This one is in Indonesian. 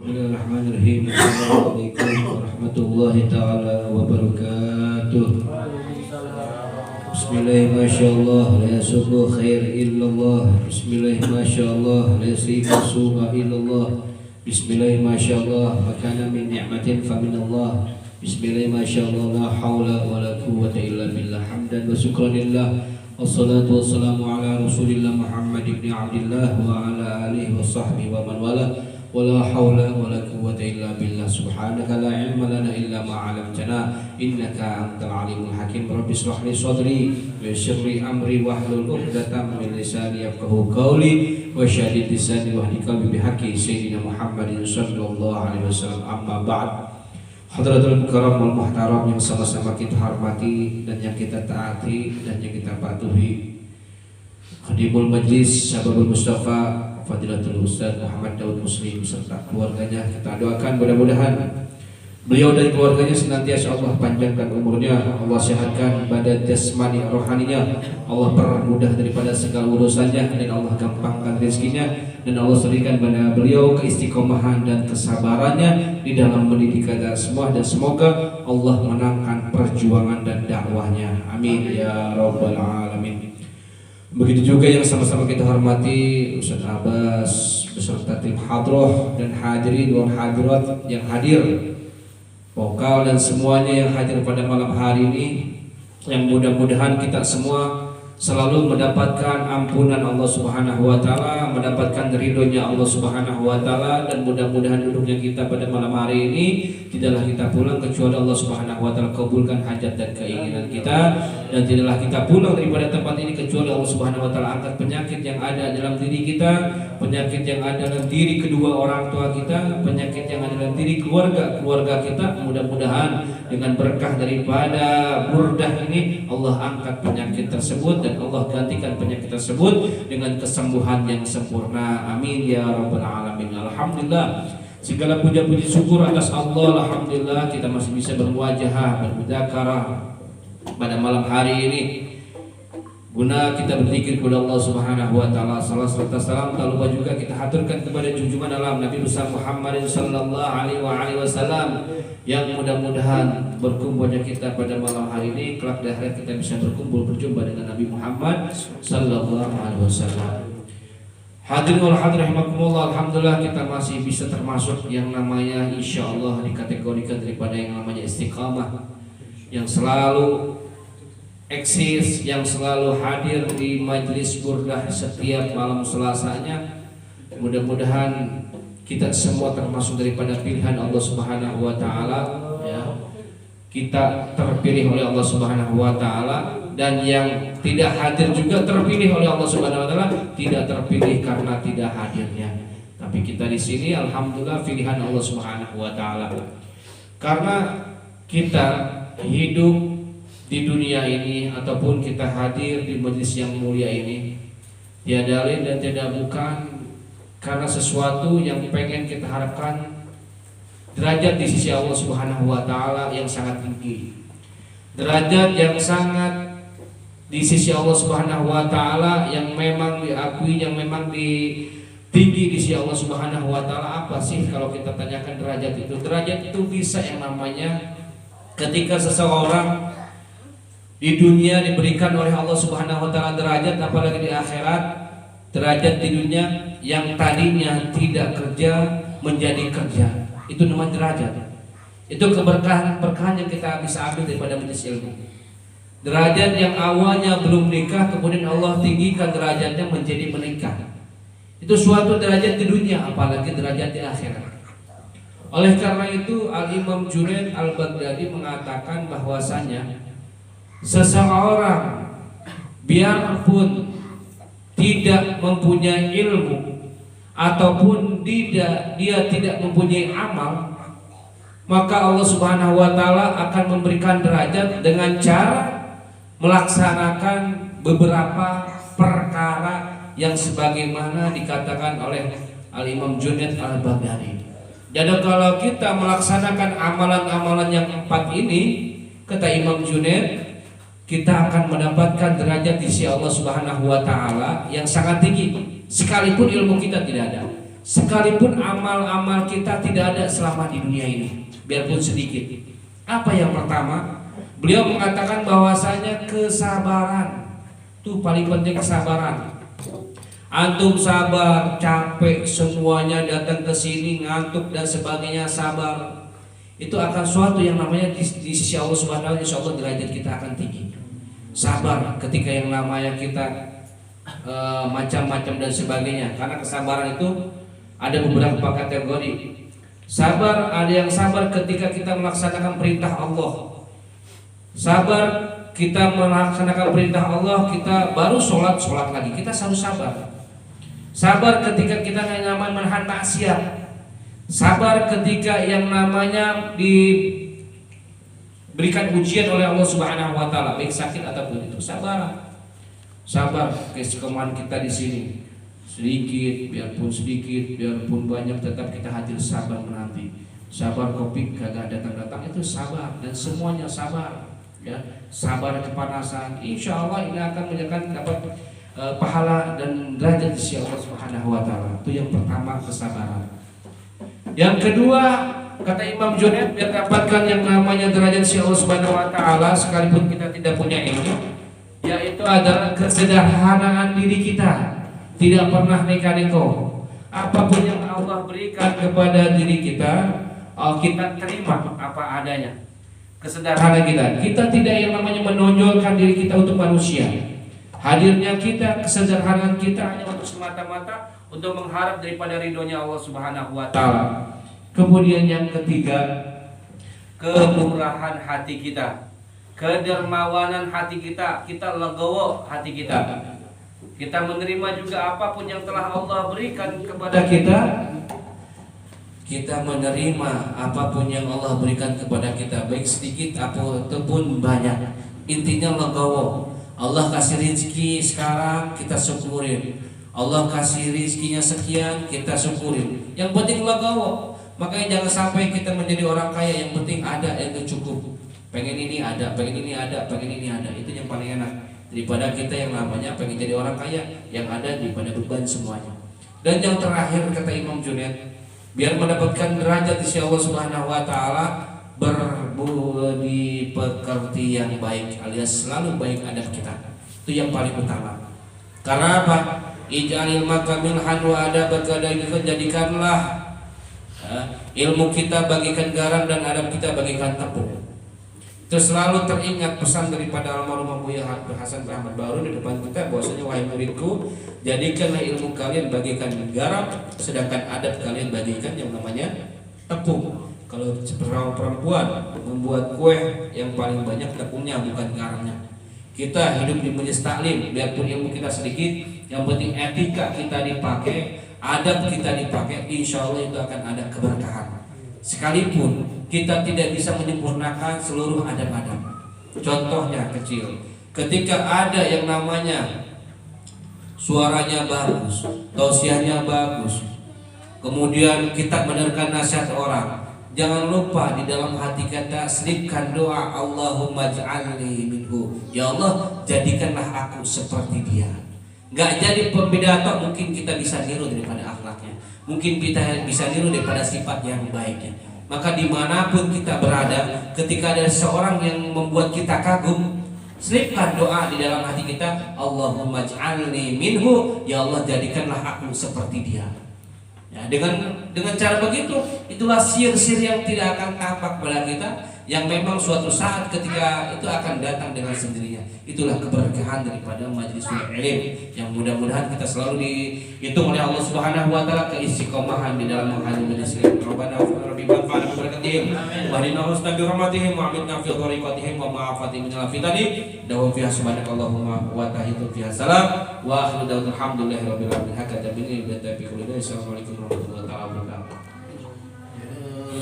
Bismillahirrahmanirrahim. Assalamualaikum warahmatullahi taala wabarakatuh. Bismillah masyaallah la subuh khair illallah. Bismillah masyaallah la subuh illallah. Bismillah masyaallah makana min ni'matin fa min Allah. Bismillah masyaallah la haula wala quwwata illa billah. Hamdan wa syukran lillah. Wassalatu wassalamu ala Rasulillah Muhammad ibn Abdullah wa ala alihi wa sahbihi wa man wala. Wala haula wala quwwata illa billah. Subhanaka la ilma lana illa ma 'allamtana innaka antal alimul hakim. Rabbi shrah li sadri wa yassir li amri wahlul 'uqdatam min lisani yafqahu qawli wa syaddid lisani wahdi qalbi bihaqqi sayyidina Muhammadin sallallahu alaihi wasallam. Amma ba'd. Hadratul karam wal muhtaram yang sama-sama kita hormati dan yang kita taati dan yang kita patuhi. Khadimul Majlis Syababul Mustafa Fadilatul Ustaz Muhammad Daud Muslim serta keluarganya, kita doakan mudah-mudahan beliau dan keluarganya senantiasa Allah panjangkan umurnya, Allah sehatkan badan jasmani rohaninya, Allah permudah daripada segala urusannya, dan Allah gampangkan rezekinya, dan Allah berikan pada beliau keistiqomahan dan kesabarannya di dalam mendidik kita semua, dan semoga Allah menangkan perjuangan dan dakwahnya, amin ya rabbal alamin. Begitu juga yang sama-sama kita hormati Ustaz Abbas beserta tim hadroh dan hadirin dan hadirat yang hadir, vokal dan semuanya yang hadir pada malam hari ini, yang mudah-mudahan kita semua selalu mendapatkan ampunan Allah Subhanahu wa taala, mendapatkan ridhonya Allah Subhanahu wa taala, dan mudah-mudahan duduknya kita pada malam hari ini tidaklah kita pulang kecuali Allah Subhanahu wa taala kabulkan hajat dan keinginan kita, dan tidaklah kita pulang daripada tempat ini kecuali Allah Subhanahu wa taala angkat penyakit yang ada dalam diri kita, penyakit yang ada dalam diri kedua orang tua kita, penyakit yang ada dalam diri keluarga kita. Mudah-mudahan dengan berkah daripada burdah ini Allah angkat penyakit tersebut, dan Allah gantikan penyakit tersebut dengan kesembuhan yang sempurna, amin ya rabbal alamin. Alhamdulillah, segala puja-puji syukur atas Allah. Alhamdulillah kita masih bisa bermuajahah, bermudzakarah pada malam hari ini guna kita berzikir kepada Allah Subhanahu wa taala. Salam serta salam tak lupa juga kita haturkan kepada junjungan alam Nabi besar Muhammad sallallahu alaihi wasallam, yang mudah-mudahan berkumpulnya kita pada malam hari ini kelak di akhirat kita bisa berkumpul berjumpa dengan Nabi Muhammad sallallahu alaihi wasallam. Hadirin wal hadirat rahimakumullah, alhamdulillah kita masih bisa termasuk yang namanya insyaallah dikategorikan daripada yang namanya istiqamah, yang selalu eksis, yang selalu hadir di majelis burdah setiap malam Selasanya. Mudah-mudahan kita semua termasuk daripada pilihan Allah Subhanahu wa taala, ya. Kita terpilih oleh Allah Subhanahu wa taala, dan yang tidak hadir juga terpilih oleh Allah Subhanahu wa taala, tidak terpilih karena tidak hadirnya. Tapi kita di sini alhamdulillah pilihan Allah Subhanahu wa taala. Karena kita hidup di dunia ini ataupun kita hadir di majelis yang mulia ini tiada lain dan tidak bukan karena sesuatu yang pengen kita harapkan, derajat di sisi Allah Subhanahu wa taala yang sangat tinggi, derajat yang sangat di sisi Allah Subhanahu wa taala yang memang diakui, yang memang tinggi di sisi Allah Subhanahu wa taala. Apa sih kalau kita tanyakan derajat itu? Derajat itu bisa yang namanya ketika seseorang di dunia diberikan oleh Allah Subhanahu wa taala derajat, apalagi di akhirat, derajat di dunia yang tadinya tidak kerja menjadi kerja, itu namanya derajat. Itu keberkahan yang kita bisa ambil daripada majelis ilmu. Derajat yang awalnya belum menikah, kemudian Allah tinggikan derajatnya menjadi menikah. Itu suatu derajat di dunia, apalagi derajat di akhirat. Oleh karena itu Al-Imam Junaid Al-Baghdadi mengatakan bahwasanya seseorang biarpun tidak mempunyai ilmu ataupun dia tidak mempunyai amal, maka Allah Subhanahu wa taala akan memberikan derajat dengan cara melaksanakan beberapa perkara yang sebagaimana dikatakan oleh Al-Imam Junaid Al-Baghdadi. Jadi kalau kita melaksanakan amalan-amalan yang 4 ini, kata Imam Junaid, kita akan mendapatkan derajat di sisi Allah Subhanahu wa taala yang sangat tinggi, sekalipun ilmu kita tidak ada. sekalipun amal-amal kita tidak ada selama di dunia ini, biarpun sedikit. Apa yang pertama? Beliau mengatakan bahwasanya kesabaran. Itu paling penting, kesabaran. Antum sabar, capek semuanya, datang ke sini ngantuk dan sebagainya, sabar. Itu akan suatu yang namanya di sisi Allah Subhanahu wa taala, insyaallah derajat kita akan tinggi. Sabar ketika yang namanya kita macam-macam dan sebagainya. Karena kesabaran itu ada beberapa kategori. Sabar, ada yang sabar ketika kita melaksanakan perintah Allah. Sabar kita melaksanakan perintah Allah, kita baru sholat lagi, kita selalu sabar. Sabar ketika kita yang namanya menahan maksiat. Sabar ketika yang namanya diberikan ujian oleh Allah Subhanahu wa taala, baik sakit ataupun itu. Sabar. Sabar kesekeman kita di sini. Sedikit, biarpun banyak, tetap kita hadir sabar menanti. Sabar kopi kagak datang-datang, itu sabar, dan semuanya sabar. Ya, sabar kepanasan. Insya Allah ini akan menyebabkan dapat pahala dan derajat di sisi Allah Subhanahu wa taala. Itu yang pertama, kesabaran. Yang kedua, kata Imam Junaid, biar dapatkan yang namanya derajat di sisi Allah Subhanahu wa taala sekalipun kita tidak punya ilmu, yaitu adalah kesederhanaan diri kita. Tidak pernah neko-neko. Apapun yang Allah berikan kepada diri kita, kita terima apa adanya. Kesederhanaan kita tidak yang namanya menonjolkan diri kita untuk manusia. Hadirnya kita, kesederhanaan kita hanya untuk semata-mata untuk mengharap daripada ridhonya Allah Subhanahu wa taala. Kemudian yang ketiga, kemurahan hati kita, kedermawanan hati kita, kita legowo hati kita. Kita menerima juga apapun yang telah Allah berikan kepada kita. Kita menerima apapun yang Allah berikan kepada kita, baik sedikit ataupun banyak. Intinya legowo. Allah kasih rezeki sekarang, kita syukurin. Allah kasih rezekinya sekian, kita syukurin. Yang penting legowo. Makanya jangan sampai kita menjadi orang kaya, yang penting ada, itu cukup. Pengen ini ada, pengen ini ada, pengen ini ada. Itu yang paling enak daripada kita yang namanya pengen jadi orang kaya, yang ada daripada beban semuanya. Dan yang terakhir kata Imam Junaid, biar mendapatkan derajat di sisi Allah Subhanahu wa taala, berbudi pekerti yang baik, alias selalu baik adab kita. Itu yang paling utama. Karena apa? Ij'alil makamil hanwa adabaka, jadikanlah ilmu kita bagikan garam dan adab kita bagikan tepung. Itu selalu teringat pesan daripada almarhum Buya Hasan Rahmat Baru di depan kita, bahwasanya wahai muridku, jadikanlah ilmu kalian bagikan garam, sedangkan adab kalian bagikan yang namanya tepung. Kalau perempuan membuat kue, yang paling banyak tepungnya bukan garamnya. Kita hidup di majelis taklim, biarpun ilmu kita sedikit, yang penting etika kita dipakai, adab kita dipakai, insya Allah itu akan ada keberkahan. Sekalipun kita tidak bisa menyempurnakan seluruh adab-adab. Contohnya kecil, ketika ada yang namanya suaranya bagus, tausiahnya bagus, kemudian kita mendengarkan nasihat orang, jangan lupa di dalam hati kita selipkan doa, Allahumma ja'alni minhu. Ya Allah, jadikanlah aku seperti dia. Gak jadi pembidato, mungkin kita bisa niru daripada akhlaknya, mungkin kita bisa niru daripada sifat yang baiknya. Maka dimanapun kita berada, ketika ada seorang yang membuat kita kagum, selipkan doa di dalam hati kita, Allahumma ja'alni minhu. Ya Allah, jadikanlah aku seperti dia. Ya, dengan cara begitu, itulah sir-sir yang tidak akan tampak pada kita, yang memang suatu saat ketika itu akan datang dengan sendirinya. Itulah keberkahan daripada majelis ilmu, yang mudah-mudahan kita selalu dihitung oleh Allah Subhanahu wa taala keistiqomahan di dalam menghadiri majelis ilmu. Rabbana rabbi banfa'na bi barakatihim wa hdina husna bi rahmatihim wa amitna fi dhariqatihim wa ma'afatihim min al-fitani dawu fiha subhanakallahumma wa tahiyyatu fiha salam wa akhiru da'wana alhamdulillahi rabbil alamin. Hakata bini bi taufiq. Assalamualaikum warahmatullahi wabarakatuh.